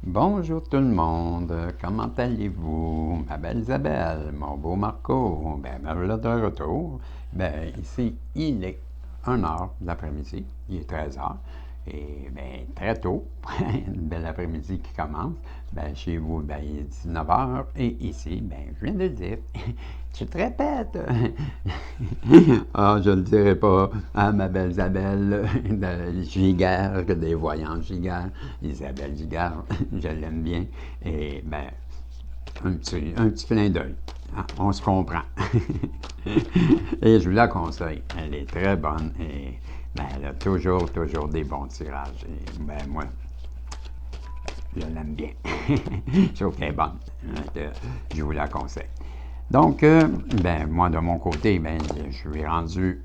Bonjour tout le monde, comment allez-vous? Ma belle Isabelle, mon beau Marco, me voilà de retour. Ici, il est 1 heure de l'après-midi, il est 13 heures, et très tôt, une belle après-midi qui commence. Chez vous, il est 19 heures, et ici, je viens de le dire, tu te répètes. Ah, je ne le dirai pas à ma belle Isabelle, de Giguère, des voyants Giguère, Isabelle Giguère, je l'aime bien. Et un petit clin d'œil. Ah, on se comprend. Et je vous la conseille. Elle est très bonne et elle a toujours, toujours des bons tirages. Et moi, je l'aime bien. Je trouve qu'elle est bonne. Je vous la conseille. Donc, moi, de mon côté, je suis rendu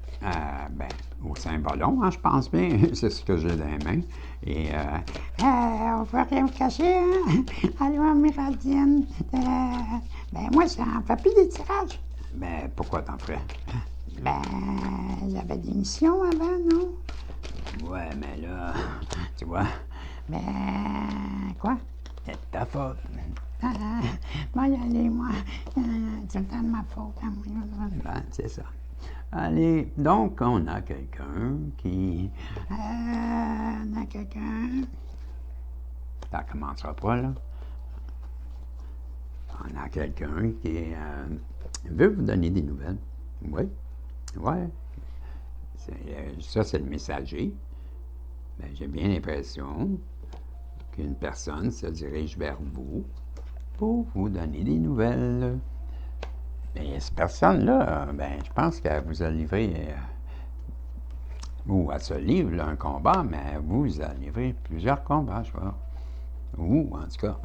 au Saint-Ballon, hein, je pense bien. C'est ce que j'ai dans les mains. Et, on peut rien me cacher, hein? Allô, Améraldine. Moi, ça en fait plus des tirages. Pourquoi t'en ferais? J'avais des missions avant, non? Ouais, mais là, tu vois. Quoi? C'est de ta faute. Moi, y aller, moi. C'est le temps de ma faute. C'est ça. Allez, donc, on a quelqu'un qui... on a quelqu'un... Ça commencera pas, là. On a quelqu'un qui veut vous donner des nouvelles. Oui. Ouais. Ça, c'est le messager. J'ai bien l'impression qu'une personne se dirige vers vous pour vous donner des nouvelles. Mais cette personne-là, je pense qu'elle vous a livré, ou elle se livre là, un combat, mais elle vous a livré plusieurs combats, je vois. Ou, en tout cas,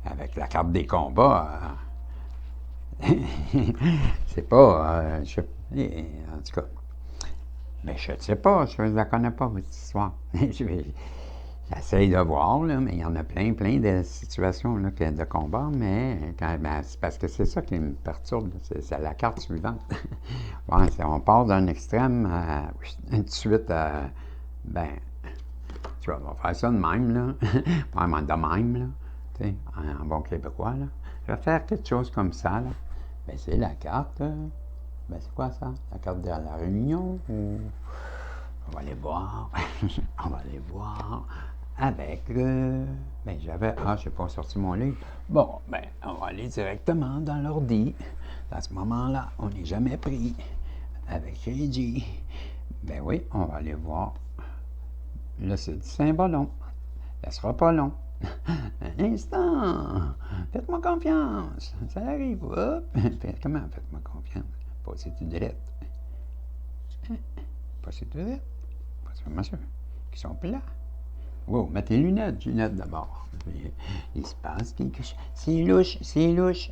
avec la carte des combats, c'est pas, en tout cas, mais je ne sais pas, je ne la connais pas, votre histoire. J'essaye de voir, là, mais il y en a plein de situations là, de combat, mais c'est parce que c'est ça qui me perturbe, c'est la carte suivante. Ouais, on part d'un extrême tout de suite tu vois, on va faire ça de même, là. Vraiment de même, là. Tu sais, en bon québécois, là. Je vais faire quelque chose comme ça, là. C'est la carte. C'est quoi ça? La carte de la réunion? Ou... On va aller voir. On va aller voir. Avec j'avais. Ah, je n'ai pas sorti mon livre. Bon, on va aller directement dans l'ordi. Dans ce moment-là, on n'est jamais pris. Avec Reggie. Oui, on va aller voir. Là, c'est du Saint-Ballon. Ça sera pas long. Un instant. Faites-moi confiance. Ça arrive. Hop. Comment faites-moi confiance? Passez tout direct. Passez tout direct. Passez vraiment sûr. Qui sont plats. Wow, mets tes lunettes d'abord. Il se passe quelque chose. C'est louche, c'est louche.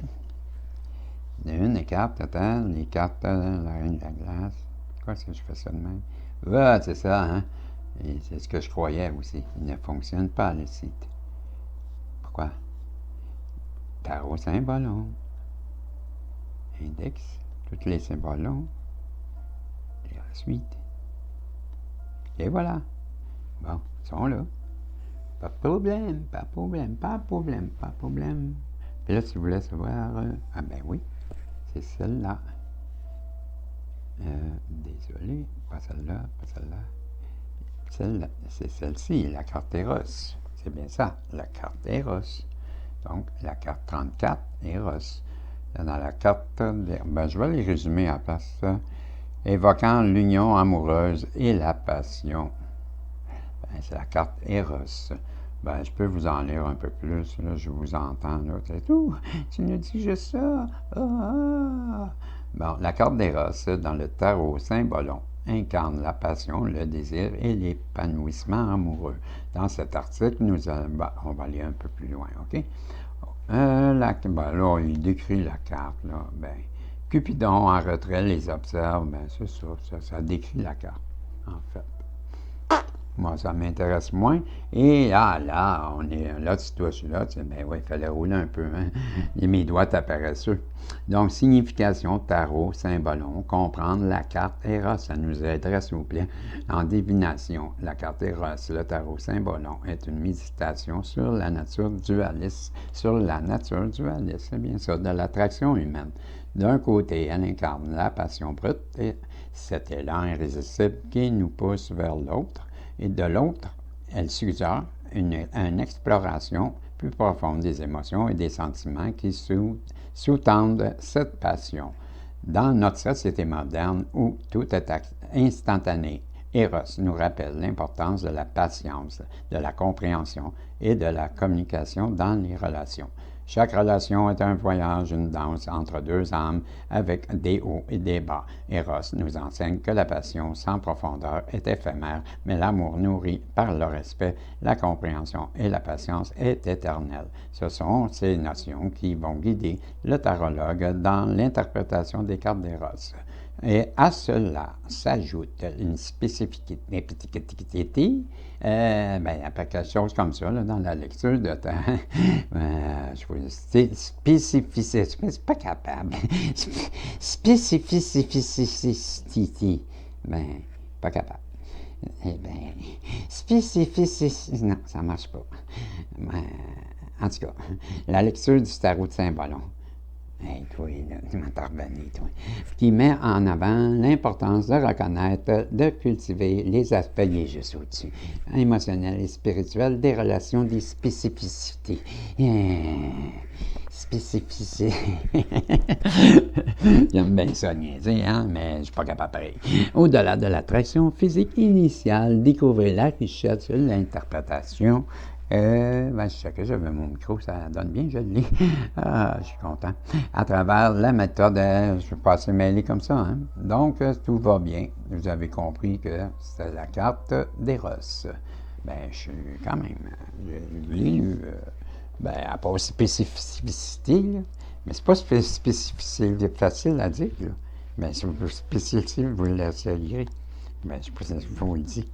Les cartes, attends, les cartes, la reine de la glace. Pourquoi est-ce que je fais ça de même? Ouais, c'est ça, hein? Et c'est ce que je croyais aussi. Il ne fonctionne pas, le site. Pourquoi? Tarot Saint-Ballon. Index, tous les Saint-Ballons. Et ensuite. Et voilà. Bon, ils sont là. Pas de problème, pas de problème, pas de problème, pas de problème. Puis là, si vous voulez savoir... oui, c'est celle-là. Désolé, pas celle-là, pas celle-là. Celle-là, c'est celle-ci, la carte Eros. C'est bien ça, la carte Eros. Donc, la carte 34, Eros. Là, dans la carte... je vais les résumer à la place. Évoquant l'union amoureuse et la passion. C'est la carte Eros. Je peux vous en lire un peu plus. Là, je vous entends. Là, tu nous dis juste ça. Bon, la carte d'Eros dans le tarot Saint-Ballon incarne la passion, le désir et l'épanouissement amoureux. Dans cet article, on va aller un peu plus loin, OK? Là, il décrit la carte. Là, Cupidon en retrait les observe. C'est ça décrit la carte, en fait. Moi, ça m'intéresse moins. Et là, on est là, tu touches là, tu dis, ben oui, il fallait rouler un peu, hein. Et mes doigts paresseux. Donc, signification, tarot, symbolon, comprendre la carte Eros, ça nous aiderait, s'il vous plaît, en divination. La carte Eros, le tarot, symbolon, est une méditation sur la nature dualiste, c'est bien ça, de l'attraction humaine. D'un côté, elle incarne la passion brute et cet élan irrésistible qui nous pousse vers l'autre, et de l'autre, elle suggère une exploration plus profonde des émotions et des sentiments qui sous-tendent cette passion. Dans notre société moderne où tout est instantané, Eros nous rappelle l'importance de la patience, de la compréhension et de la communication dans les relations. Chaque relation est un voyage, une danse entre deux âmes avec des hauts et des bas. Eros nous enseigne que la passion sans profondeur est éphémère, mais l'amour nourri par le respect, la compréhension et la patience est éternel. Ce sont ces notions qui vont guider le tarologue dans l'interprétation des cartes d'Eros. Et à cela s'ajoute une spécificité, après quelque chose comme ça, là, dans la lecture de temps, spécificité, c'est pas capable, spécificité, pas capable. Eh bien, spécificité, non, ça marche pas. En tout cas, la lecture du tarot de Saint-Ballon. Hey, toi, là, tu m'as revenu, toi. Qui met en avant l'importance de reconnaître, de cultiver les aspects liés juste au-dessus, émotionnels et spirituels, des relations, des spécificités. Spécificité. J'aime bien ça niaiser, hein, mais je suis pas capable pareil. Au-delà de l'attraction physique initiale, découvrir la richesse de l'interprétation. Je sais que j'avais mon micro, ça donne bien, je l'ai. Je suis content. À travers la méthode, je ne suis pas assez mêlé comme ça, hein. Donc, tout va bien. Vous avez compris que c'est la carte d'Eros. Je suis quand même, je l'ai lu, à part spécificité, là. Mais c'est pas spécificité, c'est facile à dire, là. Mais si vous spécificité, vous l'essayerez. Je ne sais pas si je vous le dis.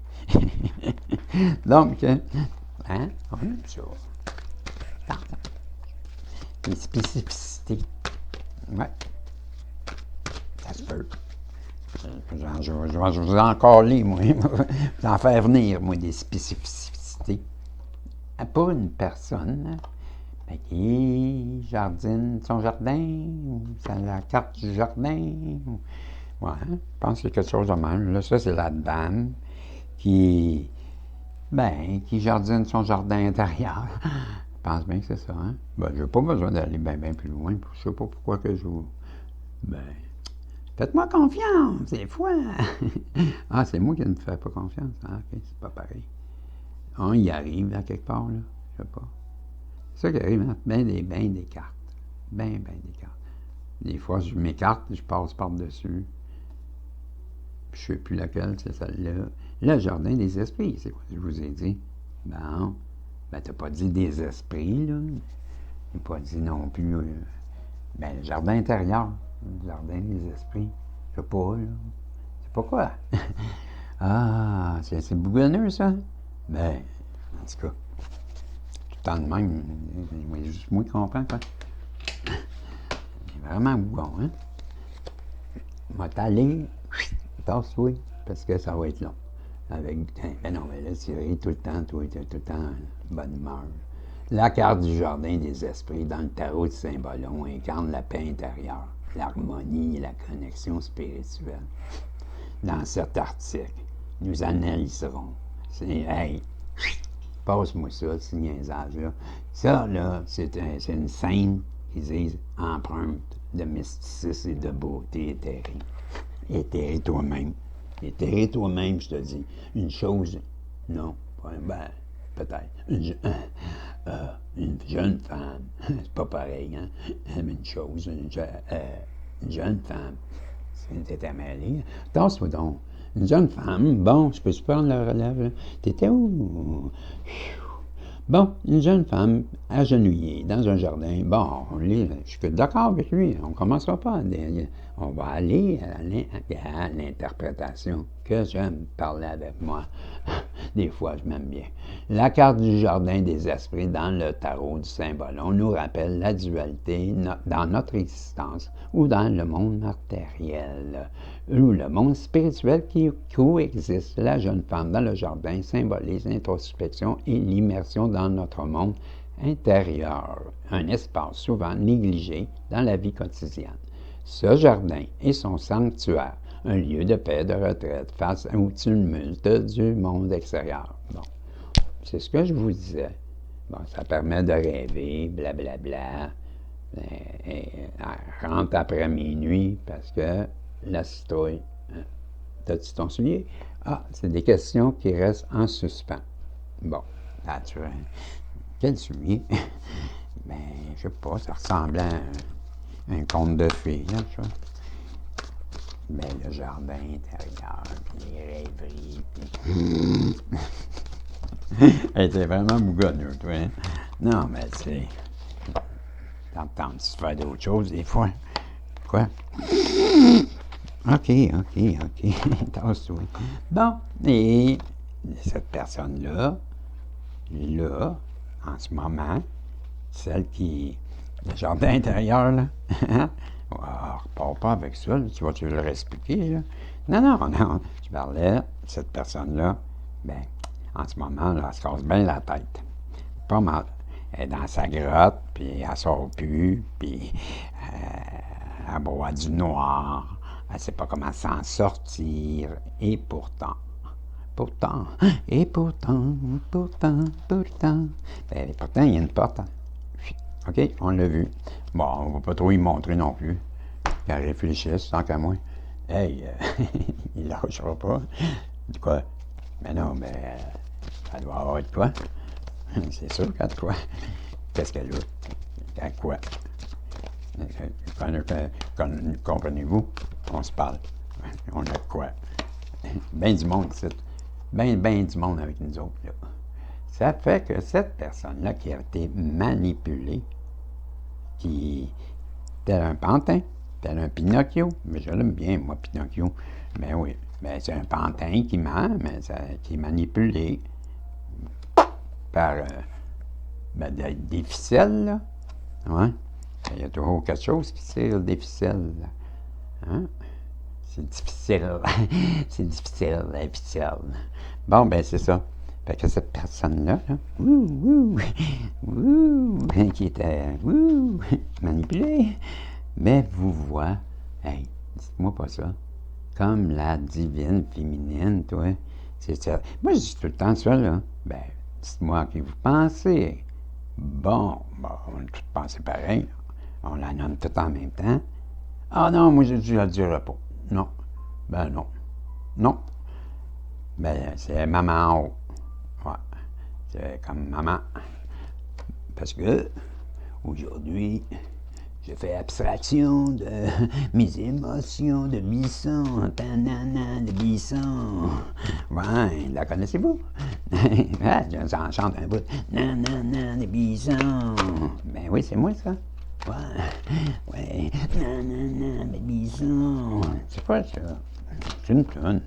Donc, hein? On aime ça. Pardon. Les spécificités. Ouais. Ça se peut. Je vais vous en coller, moi. Vous en faire venir, moi, des spécificités. Pas une personne qui jardine son jardin, ou la carte du jardin. Ouais, je pense que c'est quelque chose de même. Là, ça, c'est la dame qui jardine son jardin intérieur. Je pense bien que c'est ça, hein? J'ai pas besoin d'aller bien plus loin. Je sais pas pourquoi que je vous... faites-moi confiance, des fois. Ah, c'est moi qui ne fais pas confiance. Ah, ok, c'est pas pareil. On y arrive à quelque part, là. Je sais pas. C'est ça qui arrive, hein? Bien des cartes. Bien des cartes. Des fois, je m'écarte, je passe par-dessus. Puis je ne sais plus laquelle, c'est celle-là. Le jardin des esprits, c'est quoi que je vous ai dit? T'as pas dit des esprits, là. T'as pas dit non plus, le jardin intérieur. Le jardin des esprits. Je sais pas, là. C'est pas quoi? Ah, c'est bougonneux, ça? En tout cas, tout le temps de même, juste moi qui comprends, quoi. C'est vraiment bougon, hein? M'a t'allé, tasse-toi, parce que ça va être long. Avec, non, mais là, Thierry, tout le temps, tout le temps, bonne humeur. La carte du jardin des esprits dans le tarot de Saint-Ballon incarne la paix intérieure, l'harmonie et la connexion spirituelle. Dans cet article, nous analyserons. Passe-moi ça, ce niaisage-là. Ça, là, c'est une scène qu'ils disent empreinte de mysticisme et de beauté éthérée. Éthéré toi-même. Éthéré toi-même, je te dis. Une chose, non, peut-être. Une jeune femme, c'est pas pareil, hein? Une chose, une jeune femme. T'étais mêlé. Tasse-toi donc. Une jeune femme, bon, je peux-tu prendre le relève? T'étais où? Bon, une jeune femme agenouillée dans un jardin. Bon, je suis d'accord avec lui. On ne commencera pas. On va aller à l'interprétation que j'aime parler avec moi. Des fois, je m'aime bien. La carte du jardin des esprits dans le tarot du symbole. On nous rappelle la dualité dans notre existence ou dans le monde matériel ou le monde spirituel qui coexiste. La jeune femme dans le jardin symbolise l'introspection et l'immersion dans notre monde intérieur, un espace souvent négligé dans la vie quotidienne. Ce jardin est son sanctuaire, un lieu de paix, de retraite face au tumulte du monde extérieur. Bon, c'est ce que je vous disais. Bon, ça permet de rêver, blablabla. Elle rentre après minuit parce que la citrouille. T'as-tu ton soulier? Ah, c'est des questions qui restent en suspens. Bon, naturel. Quel soulier? Ben, je sais pas, ça ressemble à un conte de fées, là, tu vois. Ben, le jardin intérieur, puis les rêveries, puis... Elle était vraiment bougonneux, toi, hein? Non, mais c'est... T'entends-tu faire d'autres choses, des fois? Quoi? OK. Tasse-toi. Bon, et cette personne-là, là, en ce moment, celle qui... Le jardin intérieur, là, repars pas avec ça, là, tu vas-tu le respecter, là? Non, je parlais de cette personne-là, ben, en ce moment, là, elle se casse bien la tête. Pas mal. Elle est dans sa grotte, puis elle sort plus, puis elle boit du noir, elle ne sait pas comment s'en sortir, et pourtant, ben, pourtant, il y a une porte. OK, on l'a vu. Bon, on ne va pas trop y montrer non plus. Qu'elle réfléchisse, tant qu'à moi. Hey, il lâchera pas. De quoi? Mais non, mais elle doit avoir de quoi. C'est sûr qu'elle a de quoi. Qu'est-ce qu'elle a? Elle a quoi? Comprenez-vous? On se parle. On a de quoi? Ben du monde ici. Ben du monde avec nous autres, là. Ça fait que cette personne-là qui a été manipulée, qui tel un pantin, tel un Pinocchio, mais je l'aime bien, moi, Pinocchio. Ben oui, ben c'est un pantin qui ment, mais qui est manipulé par des ficelles, là. Ouais. Il y a toujours quelque chose qui tire des ficelles, là. Hein? C'est difficile. C'est difficile, les ficelles. Bon, ben c'est ça. Fait que cette personne-là, là, qui était manipulée, mais vous voit, hey, dites-moi pas ça, comme la divine féminine, toi, c'est ça. Moi, je dis tout le temps ça, là, ben, dites-moi à qui vous pensez. Bon, on a tous pensé pareil, on la nomme tout en même temps. Ah non, moi, je ne le dirai pas. Non. Ben non. Non. Ben, c'est maman en haut. Ouais. C'est comme maman. Parce que, aujourd'hui, je fais abstraction de mes émotions de bisson. Tanana de bisson. Ouais, la connaissez-vous? J'en chante un bout. Nanana de bisson. Ben oui, c'est moi, ça. Ouais. Nanana de bisson. C'est quoi, ça? C'est une toune.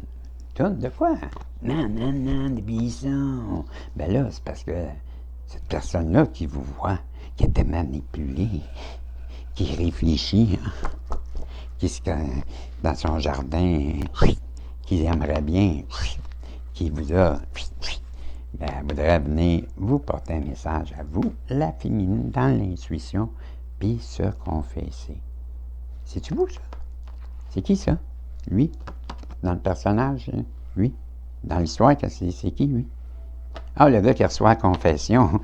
Toune de quoi? Nanana de bisson. Ben là, c'est parce que cette personne-là qui vous voit, qui était manipulée, qui réfléchit, qui se dans son jardin, qui aimerait bien, qui vous a, ben, elle voudrait venir vous porter un message à vous, la féminine, dans l'intuition, puis se confesser. C'est-tu vous, ça? C'est qui, ça? Lui? Dans le personnage, lui? Dans l'histoire, c'est qui, lui? Ah, le gars qui reçoit la confession.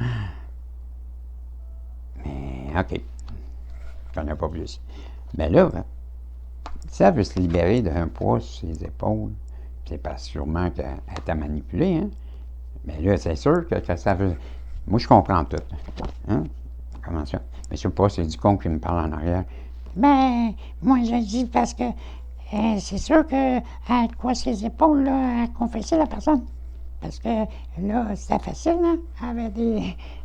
Mais, OK. Je connais pas plus. Mais là, si elle veut se libérer d'un poids sur ses épaules, c'est pas sûrement qu'elle t'a manipulé, hein? Mais là, c'est sûr que ça veut... Moi, je comprends tout. Hein? Comment ça? Mais je sais pas, c'est du con qui me parle en arrière. Ben, moi, je dis parce que c'est sûr qu'elle a de quoi ses épaules, là, à confesser la personne. Parce que là, c'était facile, hein?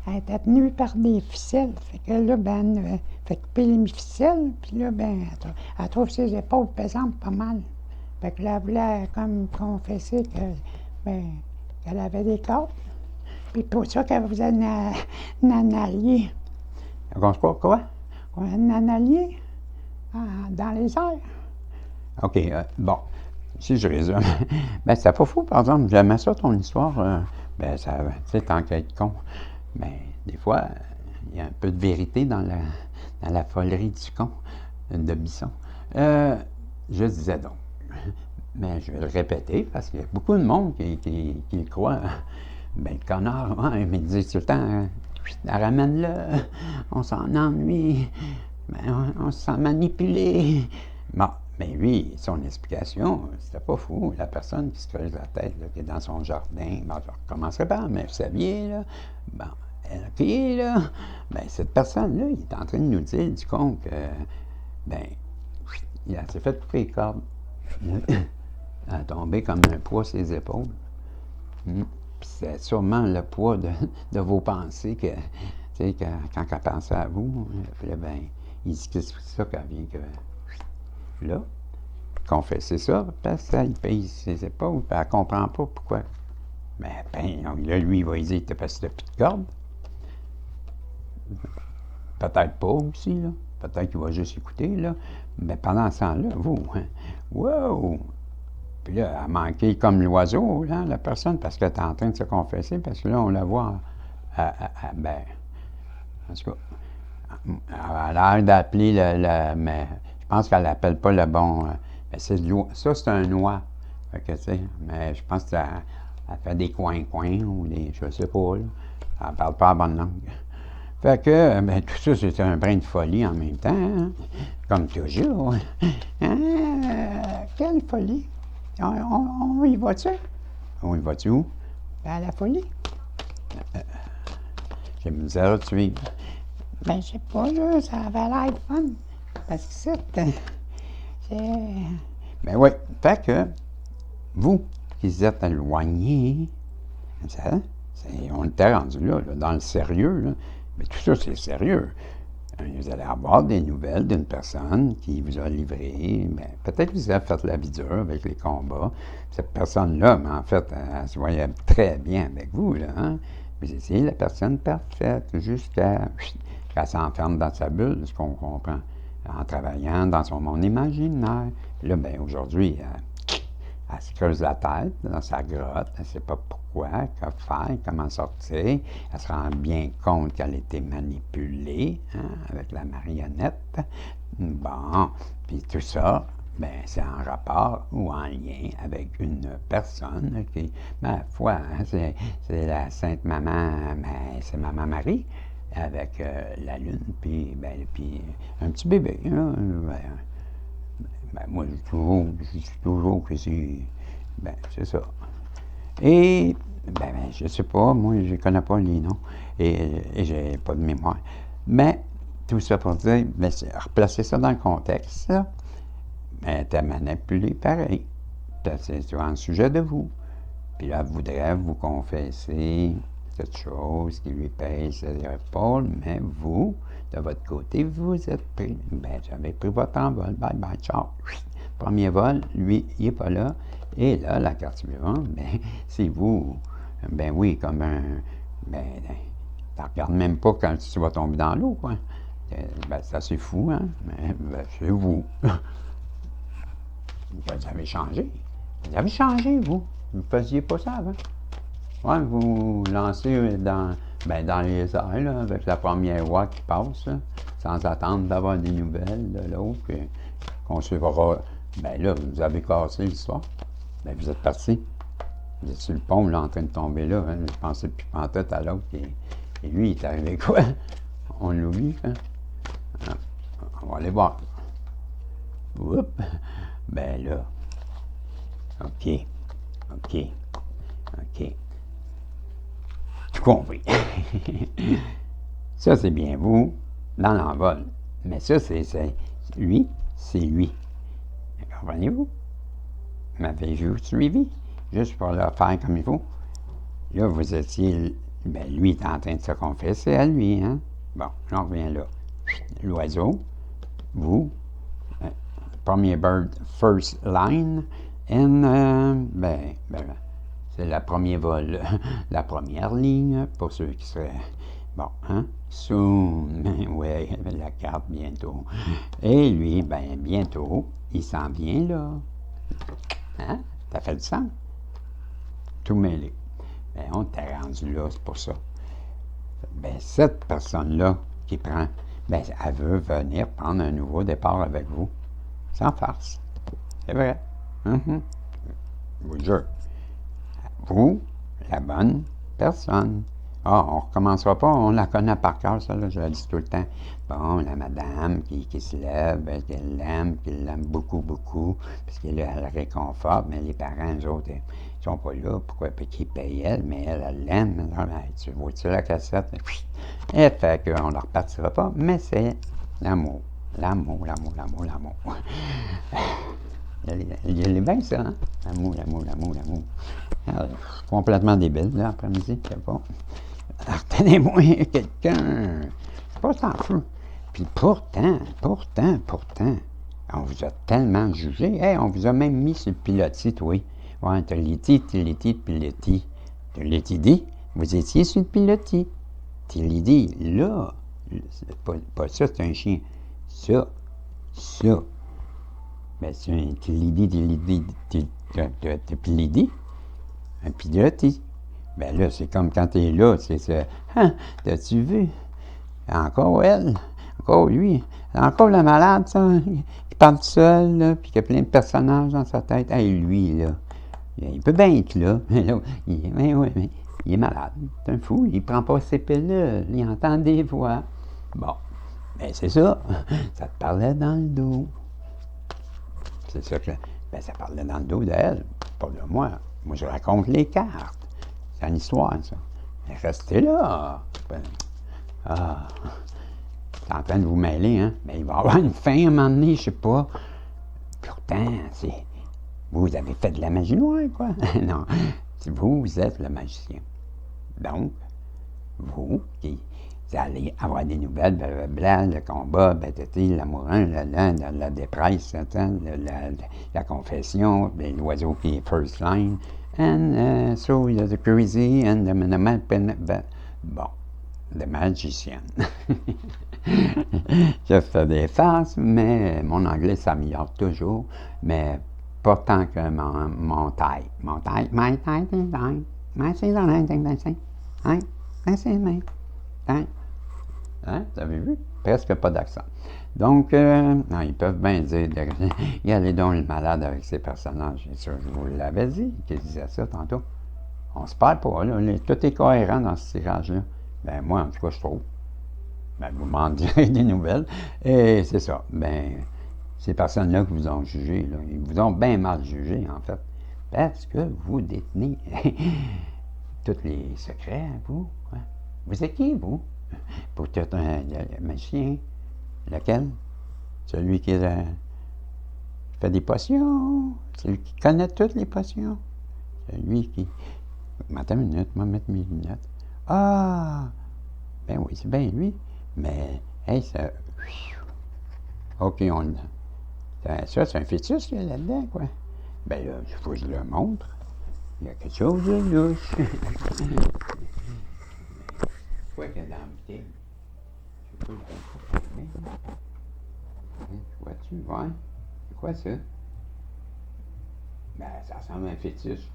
Elle était tenue par des ficelles. Fait que là, ben, elle fait couper les ficelles, puis là, ben, elle trouve ses épaules pesantes pas mal. Fait que là, elle voulait comme confesser que, ben, qu'elle avait des cordes. Puis pour ça qu'elle faisait un allié. Quoi? Un allié dans les airs. OK, bon, si je résume, ben c'est pas fou, par exemple, j'aimais ça, ton histoire, ben ça, tu sais, tant qu'à être con, ben des fois, il y a un peu de vérité dans la folerie du con, de Bisson. Je disais donc, mais je vais le répéter, parce qu'il y a beaucoup de monde qui le croit. Ben, le connard, ouais, mais il dit tout le temps, ramène-le, on s'en ennuie, ben, on se sent manipulé. Bon, mais lui, son explication, c'était pas fou. La personne qui se creuse la tête, là, qui est dans son jardin, ben, je recommencerai pas, mais vous saviez, là, bon, OK, là, ben, cette personne-là, il est en train de nous dire, du con, que, ben, il s'est fait couper les cordes. Elle a tombé comme un poids sur ses épaules. Puis c'est sûrement le poids de vos pensées que, tu sais, quand elle pensait à vous, puis là, ben, il dit que c'est ça qu'elle vient que, là, confesser ça, parce qu'il paye ses épaules, puis elle ne comprend pas pourquoi. Ben, là, lui, il va lui dire, t'as parce que t'as plus de corde. Peut-être pas aussi, là. Peut-être qu'il va juste écouter, là. Mais pendant ce temps-là, vous, hein, wow! Puis là, elle a manqué comme l'oiseau, là, la personne, parce qu'elle est en train de se confesser, parce que là, on la voit, ben, en tout cas, elle a l'air d'appeler mais je pense qu'elle n'appelle pas le bon, mais ça, c'est un noix, fait que, tu sais, mais je pense qu'elle fait des coins-coins, ou des, je sais pas, là, elle ne parle pas la bonne langue. Fait que, ben, tout ça, c'était un brin de folie en même temps, hein, comme toujours. Quelle folie! On y va-tu? On y va-tu où? Ben, à la folie. J'ai misère à te suivre. Ben, je sais pas, là, ça avait l'air fun. Parce que ça, c'est... Ben oui, fait que, vous qui êtes éloignés, on était rendu là, dans le sérieux, là. Mais tout ça, c'est sérieux. Vous allez avoir des nouvelles d'une personne qui vous a livré. Ben, peut-être que vous avez fait la vie dure avec les combats. Cette personne-là, mais en fait, elle se voyait très bien avec vous, là. Hein? Vous étiez la personne parfaite jusqu'à qu'elle s'enferme dans sa bulle, ce qu'on comprend, en travaillant dans son monde imaginaire. Là, bien, aujourd'hui, elle se creuse la tête dans sa grotte, elle ne sait pas pourquoi, quoi faire, comment sortir. Elle se rend bien compte qu'elle a été manipulée, hein, avec la marionnette. Bon, puis tout ça, ben, c'est en rapport ou en lien avec une personne qui, ma foi, hein, c'est la Sainte Maman, mais c'est Maman Marie, avec la Lune, puis un petit bébé. Hein, ben, moi, je dis toujours que c'est. Ben, c'est ça. Et, je sais pas, moi, je ne connais pas les noms et j'ai pas de mémoire. Mais, tout ça pour dire, ben, replacer ça dans le contexte, là, ben, t'as manipulé pareil. C'est sur un sujet de vous. Puis là, elle voudrait vous confesser cette chose qui lui pèse ses épaules, mais vous, de votre côté, vous êtes pris. Ben, j'avais pris votre envol. Bye bye, ciao. Premier vol, lui, il n'est pas là. Et là, la carte suivante, ben, c'est vous. Ben oui, comme un. Ben, tu ne regardes même pas quand tu vas tomber dans l'eau, quoi. Ben, c'est assez fou, hein? Mais ben, c'est vous. Vous avez changé. Vous avez changé, vous. Vous ne faisiez pas ça avant. Ouais, vous lancez dans les airs, là, avec la première voix qui passe, là, sans attendre d'avoir des nouvelles de l'autre, puis qu'on suivra. Ben là, vous avez cassé l'histoire. Ben, vous êtes parti. Vous êtes sur le pont, là, en train de tomber là. Hein. Je pensais plus pantoute à l'autre. Et lui, il est arrivé quoi? On l'oublie, hein? On va aller voir. Oups! Ben là. OK. Tout compris. Ça, c'est bien vous, dans l'envol. Mais ça, c'est lui. Comprenez-vous? M'avez-vous suivi? Juste pour le faire comme il faut. Là, vous étiez, ben, lui est en train de se confesser à lui, hein? Bon, j'en reviens là. L'oiseau, vous, premier bird, first line, and, c'est la première vol, la première ligne, pour ceux qui seraient, bon, hein? Soon, oui, la carte bientôt. Et lui, ben, bientôt, il s'en vient là. Hein? Ça fait du sens? Tout mêlé. Ben, on t'a rendu là, c'est pour ça. Ben, cette personne-là qui prend, ben, elle veut venir prendre un nouveau départ avec vous. Sans farce. C'est vrai. Je vous jure. Vous, la bonne personne. Ah, on ne recommencera pas, on la connaît par cœur, ça, là, je le dis tout le temps. Bon, la madame qui se lève, qu'elle l'aime beaucoup, beaucoup, parce qu'elle le réconforte, mais les parents, eux autres, ils sont pas là, pourquoi? Puis qu'ils payent elle, mais elle l'aime. Tu vois-tu la cassette? Et fait qu'on ne repartira pas, mais c'est l'amour. L'amour. Il est bien ça, hein? L'amour. Alors, complètement débile, là, après-midi, je sais pas. Alors, tenez-moi quelqu'un. C'est pas sans fou. Puis pourtant, on vous a tellement jugé. Hey, on vous a même mis sur le pilotis, toi. Ouais, t'as l'éti. T'as l'éti dit, vous étiez sur le pilotis. T'as dit, là, c'est pas ça, c'est un chien. Ça. Ben, c'est un pilidi, un pilotis. Ben là, c'est comme quand t'es là, c'est ça. Hein, t'as-tu vu? Encore elle, encore lui, encore le malade, ça, qui parle seul, là, puis qui a plein de personnages dans sa tête. Hey, lui, là, il peut bien être là, mais là, mais il est malade. C'est un fou, il prend pas ses pilules, il entend des voix. Bon, ben c'est ça, ça te parlait dans le dos. C'est ça que, ben ça parlait dans le dos d'elle, pas de moi. Moi, je raconte les cartes. C'est une histoire, ça. Mais restez là. Ah, c'est en train de vous mêler, hein? Mais il va y avoir une fin à un moment donné, je sais pas. Pourtant, vous avez fait de la magie noire, quoi. Non, vous êtes le magicien. Donc, vous allez avoir des nouvelles, blablabla, le combat, l'amoureux, la dépresse, la confession, l'oiseau qui est first line, and so the crazy, and bon, the magician. Je fais des farces, mais mon anglais s'améliore toujours, mais pas tant que mon taille. My taille, hein, vous avez vu? Presque pas d'accent. Donc, non, ils peuvent bien dire, regardez donc le malade avec ses personnages. C'est sûr, je vous l'avais dit, qu'il disait ça tantôt. On se perd pas, là. Tout est cohérent dans ce tirage-là. Ben, moi, en tout cas, je trouve. Ben, vous m'en direz des nouvelles. Et c'est ça. Ben, ces personnes-là qui vous ont jugé, là, ils vous ont bien mal jugé, en fait. Parce que vous détenez tous les secrets, vous. Hein? Vous êtes qui, vous? Pour tout un magicien. Lequel? Celui qui fait des potions. Celui qui connaît toutes les potions. Celui qui... Attends une minute, moi mettre mes lunettes. Ah! Ben oui, c'est bien lui. Mais, hey, ça... OK, ça, c'est un fœtus qu'il y a là-dedans, quoi. Ben là, il faut que je le montre. Il y a quelque chose de louche. Quoi qu'il y a dans la bouteille? Je sais pas, vois-tu? Ouais. C'est quoi ça? Ben, ça ressemble à un fœtus.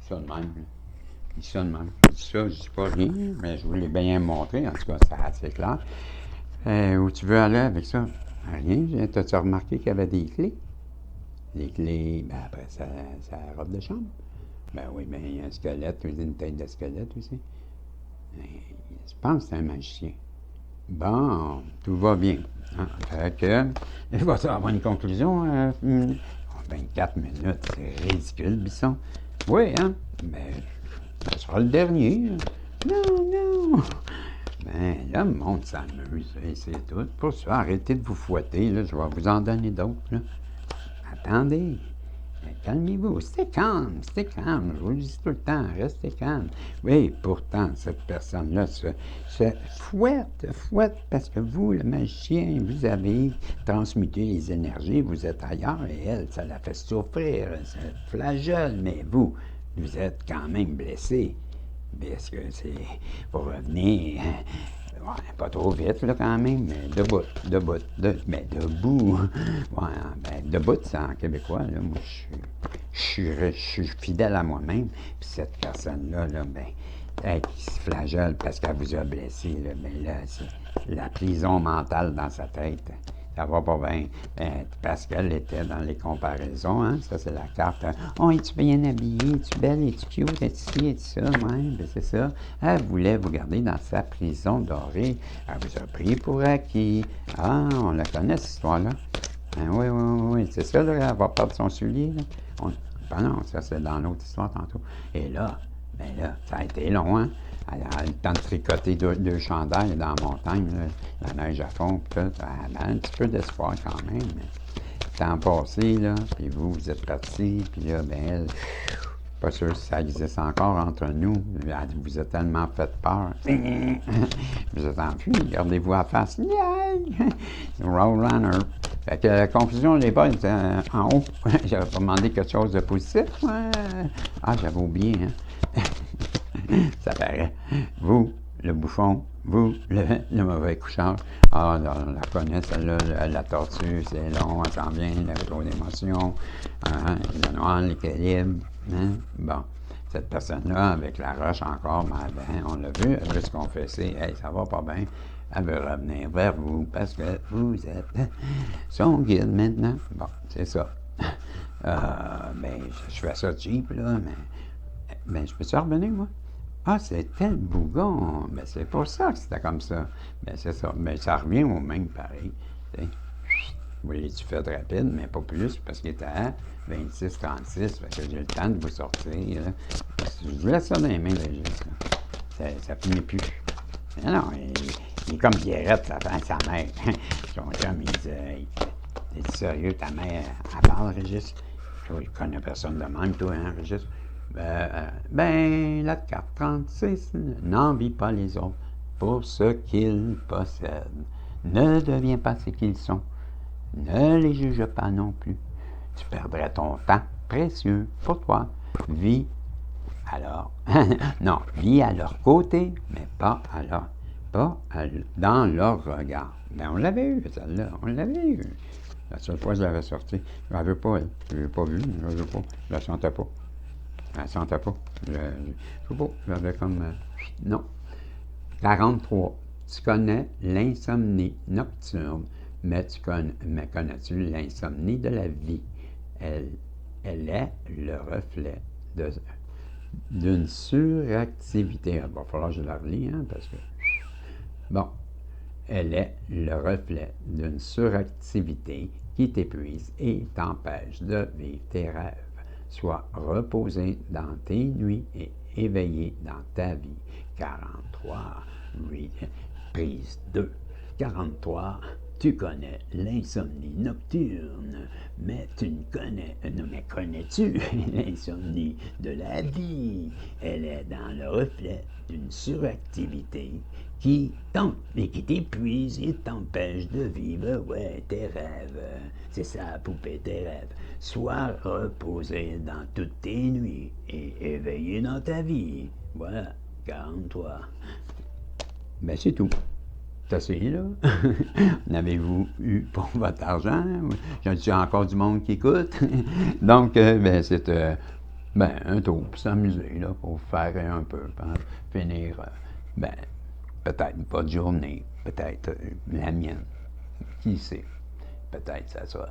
Ça de même. Il sonne même. Ça, je dis pas rien, mais je voulais bien montrer. En tout cas, c'est assez clair. Où tu veux aller avec ça? Rien. T'as-tu remarqué qu'il y avait des clés? Les clés, ben après, sa robe de chambre. Ben oui, ben il y a un squelette, une tête de squelette aussi. Je pense que c'est un magicien. Bon, tout va bien. Hein? Fait que, il va avoir une conclusion. 24 minutes, c'est ridicule, Bisson. Oui, hein? Ben, ça sera le dernier. Non. Ben, là, le monde s'amuse, c'est tout. Pour ça, arrêtez de vous fouetter, là, je vais vous en donner d'autres, là. Attendez. Mais calmez-vous, restez calme, je vous le dis tout le temps, restez calme. Oui, pourtant, cette personne-là se fouette, parce que vous, le magicien, vous avez transmuté les énergies, vous êtes ailleurs, et elle, ça la fait souffrir, ça flagelle, mais vous êtes quand même blessé. Parce que c'est pour revenir, ouais, pas trop vite, là, quand même, mais mais debout. Ouais, ben, debout, c'est en québécois, là, moi, je suis fidèle à moi-même, puis cette personne-là, là, ben, elle qui se flagelle parce qu'elle vous a blessé, là, ben là, c'est la prison mentale dans sa tête. Ça va pas bien. Parce qu'elle était dans les comparaisons, hein? Ça, c'est la carte. Oh, es-tu bien habillée? Es-tu belle? Es-tu cute? Es-tu ci? Es-tu ça? Ouais, ben c'est ça. Elle voulait vous garder dans sa prison dorée. Elle vous a pris pour acquis. Ah, on la connaît, cette histoire-là. Ben, oui. C'est ça, là, elle va perdre son soulier, là. Ben non, ça, c'est dans l'autre histoire tantôt. Et là, ben là, ça a été long, hein? Elle a le temps de tricoter deux chandails dans la montagne, là, la neige à fond, puis tout. Elle a un petit peu d'espoir quand même. Le temps passé, là, puis vous êtes partis, puis là, ben elle, pas sûr si ça existe encore entre nous. Elle vous a tellement fait peur. Vous êtes enfui, gardez-vous à face. Roadrunner. Fait que la confusion n'est pas en haut. J'avais pas demandé quelque chose de positif. Ah, j'avais oublié, hein. Ça paraît. Vous, le bouffon, vous, le mauvais coucheur. Ah, on la connaît, celle-là, la tortue, c'est long, elle s'en vient, le trop d'émotions, hein, le noir, l'équilibre. Hein? Bon, cette personne-là, avec la roche encore, ben, on l'a vu, elle veut se confesser, hey, ça va pas bien, elle veut revenir vers vous parce que vous êtes son guide maintenant. Bon, c'est ça. Ben, je fais ça cheap, là, mais ben, je peux-tu revenir, moi? Ah, c'était le bougon. Ben, c'est pour ça que c'était comme ça. Ben, c'est ça. Mais ça revient au même pareil. T'sais. Oui, tu fais rapide, mais pas plus, parce qu'il était à 26-36. Fait que j'ai le temps de vous sortir. Là. Je vous laisse ça dans les mains, Régis. Ça finit plus. Mais non, il est comme Pierrette, sa mère. Son chum, il disait, es-tu sérieux, ta mère, elle parle, Régis? Toi, il connaît personne de même, toi, hein, Régis? La carte 36 n'envie pas les autres pour ce qu'ils possèdent. Ne deviens pas ce qu'ils sont. Ne les juge pas non plus. Tu perdrais ton temps précieux pour toi. Vis alors. Non, vis à leur côté, mais pas dans leur regard. Ben, on l'avait eu, celle-là. On l'avait eu. La seule fois que je l'avais sortie. Je ne l'avais pas, elle. Je ne l'ai pas vue. Je ne la sentais pas. Elle ne sentait pas. Je sais pas. J'avais comme. Non. 43. Tu connais l'insomnie nocturne, mais connais-tu l'insomnie de la vie? Elle est le reflet d'une suractivité. Il va falloir que je la relis, hein, parce que. Bon. Elle est le reflet d'une suractivité qui t'épuise et t'empêche de vivre tes rêves. Sois reposé dans tes nuits et éveillé dans ta vie. 43, prise 2. 43, tu connais l'insomnie nocturne, mais tu ne connais, non, mais connais-tu l'insomnie de la vie? Elle est dans le reflet d'une suractivité qui t'épuise et t'empêche de vivre, ouais, tes rêves. C'est ça, poupée, tes rêves. Sois reposé dans toutes tes nuits et éveillé dans ta vie. Voilà, 43. Ben, c'est tout. C'est assez, là. N'avez-vous eu pour votre argent? J'ai encore du monde qui écoute. Donc, ben, c'est un tour pour s'amuser, là, pour faire un peu, pour finir, peut-être votre journée, peut-être la mienne. Qui sait? Peut-être ça soit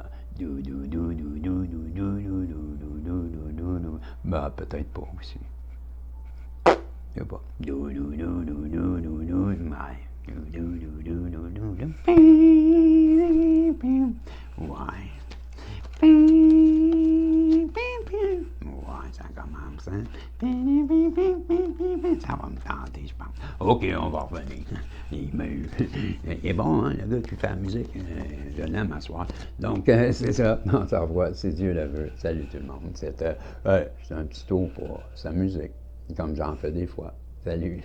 ben, peut-être pas aussi. Je sais pas. Ouais. Ouais, ça commence, hein? hein? Ça va me tenter, je pense. OK, on va revenir. Il est bon, hein, le gars qui fait la musique. Je l'aime à soir. Donc, c'est ça. On se revoit, si Dieu le veut. Salut tout le monde. C'était un petit tour pour sa musique, comme j'en fais des fois. Salut.